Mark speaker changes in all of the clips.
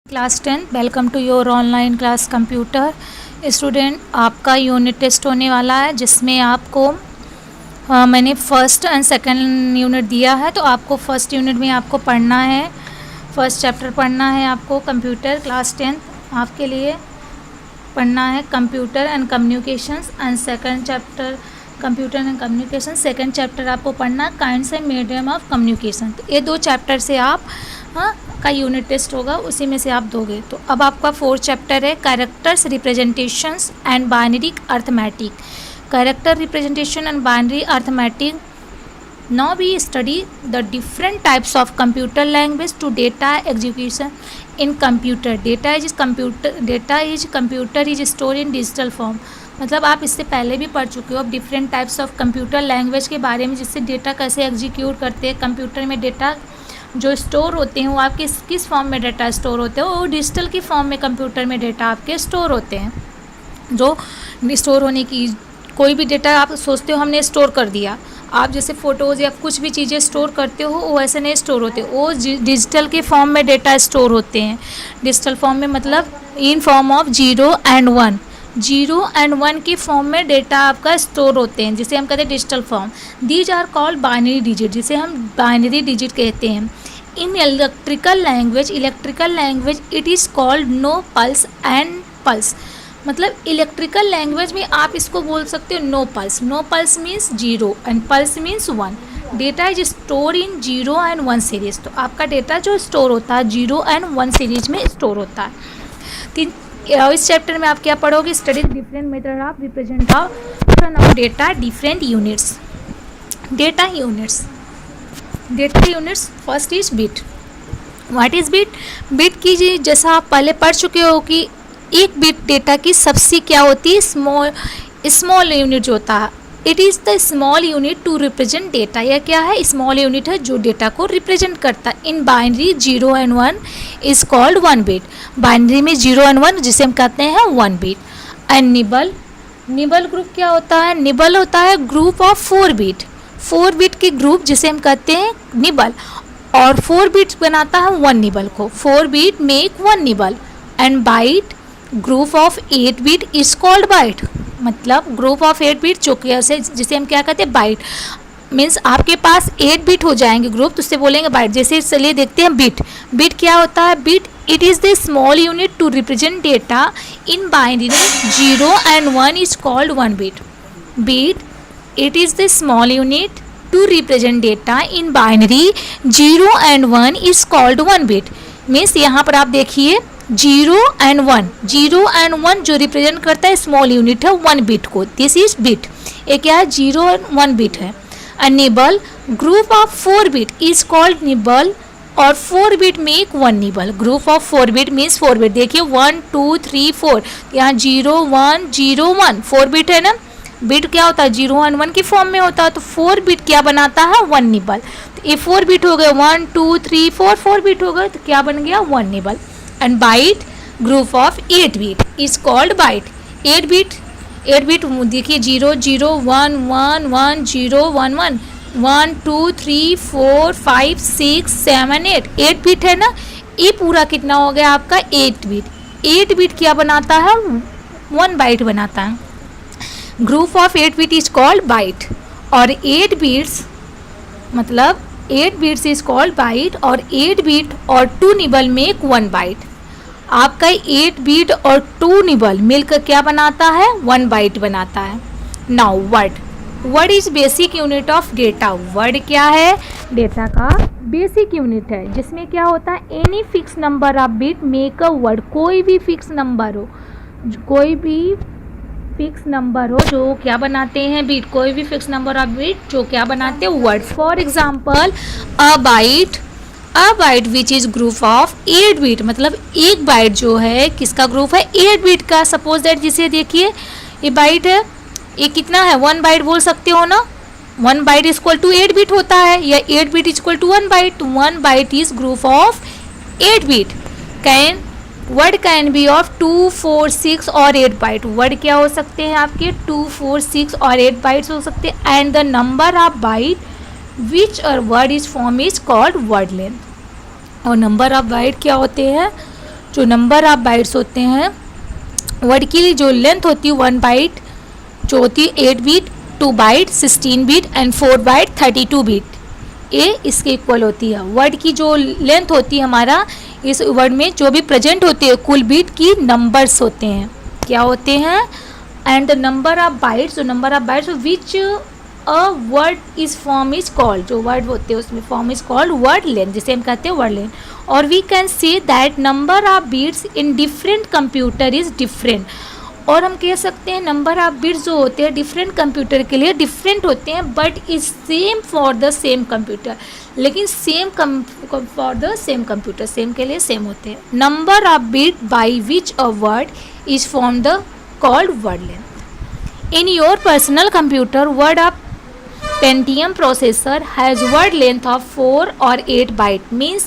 Speaker 1: Class 10 welcome to your online class computer student. आपका unit test होने वाला है जिसमें आपको मैंने फर्स्ट एंड सेकंड यूनिट दिया है। तो आपको फर्स्ट यूनिट में आपको पढ़ना है, फर्स्ट चैप्टर पढ़ना है आपको कंप्यूटर। क्लास 10 आपके लिए पढ़ना है computer and communications and second chapter computer and communication. Second chapter आपको पढ़ना kinds and medium of communication. तो ये दो चैप्टर से आप का यूनिट टेस्ट होगा, उसी में से आप दोगे। तो अब आपका फोर्थ चैप्टर है characters representations and binary arithmetic. Character representation and binary arithmetic. Now we study the different types of computer language to data execution in computer. Data is computer is store in digital form. मतलब आप इससे पहले भी पढ़ चुके हो अब different types of computer language के बारे में, जिससे डेटा कैसे एग्जीक्यूट करते हैं। कंप्यूटर में डेटा जो स्टोर होते हैं वो आपके किस फॉर्म में डेटा स्टोर होते हैं, वो डिजिटल की फॉर्म में कंप्यूटर में डेटा आपके स्टोर होते हैं। जो स्टोर होने की कोई भी डेटा आप सोचते हो हमने स्टोर कर दिया, आप जैसे फ़ोटोज़ या कुछ भी चीज़ें स्टोर करते हो वो ऐसे नहीं स्टोर होते, वो डिजिटल के फॉर्म में डेटा स्टोर होते हैं। डिजिटल फॉर्म में मतलब in form of 0 and 1। 0 and 1 की फॉर्म में डेटा आपका स्टोर होते हैं, जिसे हम कहते हैं digital form. These are called binary digit, जिसे हम बाइनरी डिजिट कहते हैं। In electrical language it is called no pulse and pulse. मतलब इलेक्ट्रिकल लैंग्वेज में आप इसको बोल सकते हो no pulse. No pulse means 0 and pulse means 1। Data is store in 0 and 1 series. तो आपका डेटा जो स्टोर होता है 0 and 1 सीरीज में स्टोर होता है। इस चैप्टर में आप क्या पढ़ोगे, study different method of represent of data different units. Data units first is bit. What is bit? Bit की जैसा आप पहले पढ़ चुके हो कि एक बिट डेटा की सबसे क्या होती है, स्मॉल यूनिट जो होता है। It is the small unit to represent data. यह क्या है, स्मॉल यूनिट है जो डेटा को रिप्रेजेंट करता है। इन binary 0 and 1 is called 1 bit. Binary में 0 and 1 जिसे हम कहते हैं 1 बिट। एंड निबल ग्रुप क्या होता है? निबल होता है ग्रुप ऑफ 4 बिट। 4 बिट के ग्रुप जिसे हम कहते हैं निबल, और 4 बिट बनाता है 1 निबल को। 4 bit make 1 nibble. And byte group of 8 bit is called byte. मतलब ग्रुप ऑफ 8 बिट जो जिसे हम क्या कहते हैं बाइट। मीन्स आपके पास 8 बिट हो जाएंगे ग्रुप, तो उससे बोलेंगे बाइट। जैसे चलिए देखते हैं बिट। बिट क्या होता है? Bit it is the small unit to represent data in binary 0 and 1 is called 1 bit. Bit it is the small unit to represent data in binary 0 and 1 is called 1 bit. Means यहाँ पर आप देखिए 0 and 1 जो represent करता है small unit है 1 bit को। This is bit. ये क्या है? 0 and 1 बिट है। And nibble group of 4 bit is called nibble, और 4 bit make 1 nibble. Group of 4 bit means 4 bit. देखिए 1 2 3 4, यहाँ 0 1 0 1 4 बिट है ना। बिट क्या होता है? 0 and 1 की फॉर्म में होता है, तो 4 बिट क्या बनाता है? 1 निबल। तो ये 4 बिट हो गए, 1 2 3 4 बिट हो गए, तो क्या बन गया? 1 nibble. And byte group of 8 bit is called byte. 8 bit देखिए 0 0 1 1 1 0 1 1 1 2 3 4 5 6 7 8 8 बिट है ना। ये पूरा कितना हो गया आपका? 8 बिट। 8 बिट क्या बनाता है? 1 बाइट बनाता है। Group of 8 bit is called byte. और 8 बिट्स मतलब 8 बिट्स इज कॉल्ड बाइट, और 8 बिट और 2 निबल मेक 1 बाइट। आपका 8 बिट और 2 निबल मिलकर क्या बनाता है? 1 बाइट बनाता है। Now word is basic unit of data. Word क्या है? डेटा का बेसिक यूनिट है, जिसमें क्या होता है? Any fix number of bit make a word. कोई भी फिक्स नंबर हो जो क्या बनाते हैं? बिट। कोई भी फिक्स नंबर ऑफ बिट जो क्या बनाते हैं? Word. For example a byte which is group of 8 bit. मतलब एक बाइट जो है किसका ग्रुप है? 8 बिट का। सपोज दैट जिसे देखिए ये बाइट है, ये कितना है? 1 बाइट बोल सकते हो ना। 1 byte is equal to 8 bit होता है, या 8 bit is equal to 1 byte. 1 byte is group of 8 bit. Word can be of 2 4 6 और 8 बाइट। वर्ड क्या हो सकते हैं आपके? 2 4 6 और 8 बाइट्स हो सकते हैं। And the number of byte which और word is form is called word length. और नंबर ऑफ बाइट क्या होते हैं? जो नंबर ऑफ बाइट्स होते हैं, वर्ड की जो लेंथ होती है 1 बाइट जो होती है 8 bit, 2 byte 16 bit and 4 byte 32 bit, ये इसके इक्वल होती है। वर्ड की जो लेंथ होती है हमारा, इस वर्ड में जो भी प्रेजेंट होते हैं कुल बीट की नंबर्स होते हैं, क्या होते हैं, and the number of bytes, जो number of bytes which a word is form is called, जो वर्ड होते हैं उसमें form is called word length, जिसे हम कहते हैं वर्ड लेंथ। और we can say that number of bits in different computer is different, और हम कह सकते हैं नंबर ऑफ बिट्स जो होते हैं डिफरेंट कंप्यूटर के लिए डिफरेंट होते हैं, but is same for the same computer, लेकिन same for the same computer, same के लिए सेम होते हैं। Number of bit by which a word is form the called word length. In your personal computer word of Pentium processor has word length of 4 और 8 byte, means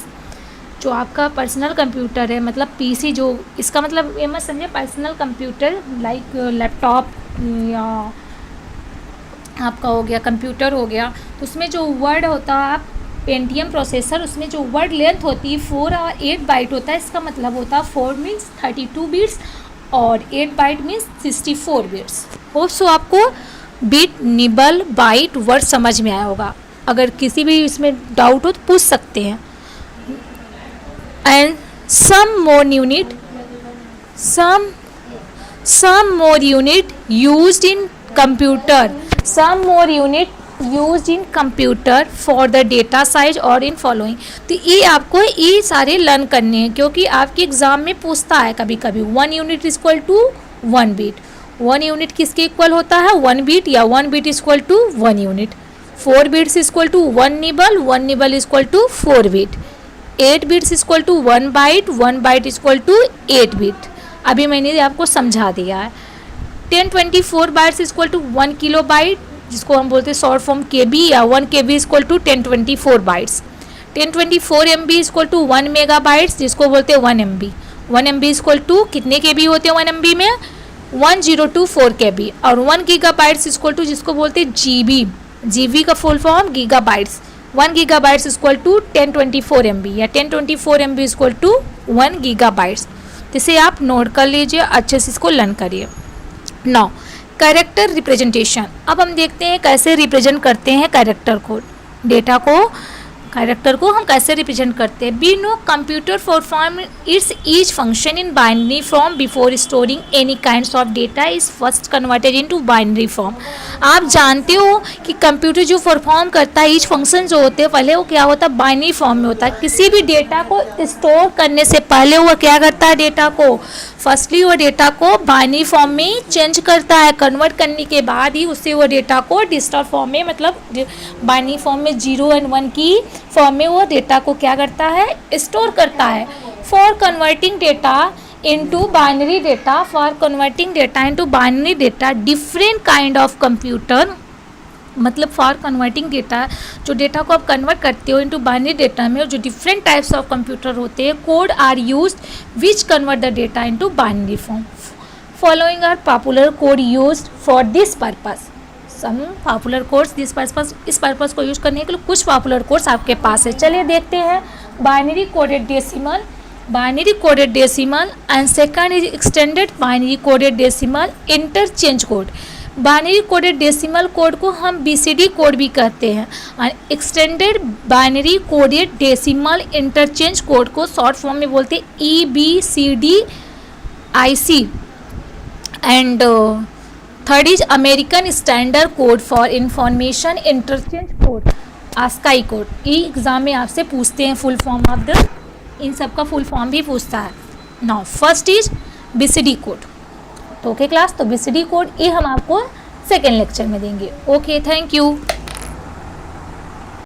Speaker 1: जो आपका personal computer है, मतलब PC, जो इसका मतलब ये मत समझे पर्सनल कंप्यूटर लाइक लैपटॉप या आपका हो गया कंप्यूटर हो गया, तो उसमें जो वर्ड होता है आप पेंटियम प्रोसेसर, उसमें जो वर्ड लेंथ होती है 4 और 8 बाइट होता है। इसका मतलब होता है 4 मीन्स 32 बिट्स और 8 byte means 64 bits. Hope so आपको बिट, निबल, बाइट वर्ड समझ में आया होगा। अगर किसी भी इसमें डाउट हो तो पूछ सकते हैं। And some more unit used in computer for the data size or in following। तो ये आपको ये सारे लर्न करने हैं, क्योंकि आपके एग्जाम में पूछता है कभी कभी 1 unit is equal to 1 bit. 1 unit किसके इक्वल होता है, 1 बीट, या 1 bit is equal to 1 unit. 4 bits is equal to 1 nibble, 1 nibble is equal to 4 bit. 8 bits equal to 1 byte, 1 byte equal to 8 bit. अभी मैंने आपको समझा दिया है। 1024 bytes equal to 1 kilobyte, जिसको हम बोलते हैं शॉर्ट फॉर्म केबी, या 1 KB equal to 1024 bytes. 1024 MB equal to 1 megabytes, जिसको बोलते हैं 1 एमबी। 1 एमबी इक्वल टू कितने केबी होते हैं 1 एमबी में, 1024 केबी। और 1 गीगा बाइट्स इक्वल टू जिसको बोलते हैं जीबी, जीबी का full form gigabytes. 1 gigabytes equal to 1024 MB, या 1024 MB equal to 1 gigabytes. जिसे आप नोट कर लीजिए, अच्छे से इसको लर्न करिए। नाउ कैरेक्टर रिप्रेजेंटेशन, अब हम देखते हैं कैसे रिप्रेजेंट करते हैं कैरेक्टर को, डेटा को, कैरेक्टर को हम कैसे रिप्रेजेंट करते हैं। We know computer perform its each function in binary form before storing any kinds of data is first converted into binary form. आप जानते हो कि कंप्यूटर जो परफॉर्म करता है ईच फंक्शन जो होते हैं पहले वो क्या होता है, बाइनरी फॉर्म में होता है। किसी भी डेटा को स्टोर करने से पहले वो क्या करता है, डेटा को फर्स्टली वो डेटा को बाइनरी फॉर्म में चेंज करता है। कन्वर्ट करने के बाद ही उससे वो डेटा को डिजिटल फॉर्म में, मतलब बाइनरी फॉर्म में 0 और 1 की फॉर्म में वो डेटा को क्या करता है, स्टोर करता है। For converting data into binary data, for converting data into binary data different kind of computer, मतलब फॉर कन्वर्टिंग डेटा, जो डेटा को आप कन्वर्ट करते हो इनटू बाइनरी डेटा में, जो डिफरेंट टाइप्स ऑफ कंप्यूटर होते हैं, code are used which convert the data into binary form. Following are popular code used for this purpose. Some popular codes this purpose, इस purpose को use करने के लिए कुछ पॉपुलर कोड्स आपके पास है। चलिए देखते हैं। Binary coded decimal, binary coded decimal, and second is extended binary coded decimal interchange code. Binary coded decimal code को हम बीसीडी कोड भी कहते हैं, और extended binary coded decimal interchange code को शॉर्ट फॉर्म में बोलते हैं EBCDIC। And third is American standard code for information interchange code, ASCII code. ये एग्जाम में आपसे पूछते हैं फुल फॉर्म ऑफ द, इन सब का फुल फॉर्म भी पूछता है। Now first is BCD code. तो ओके क्लास, तो BCD कोड ये हम आपको सेकेंड लेक्चर में देंगे। Okay, thank you.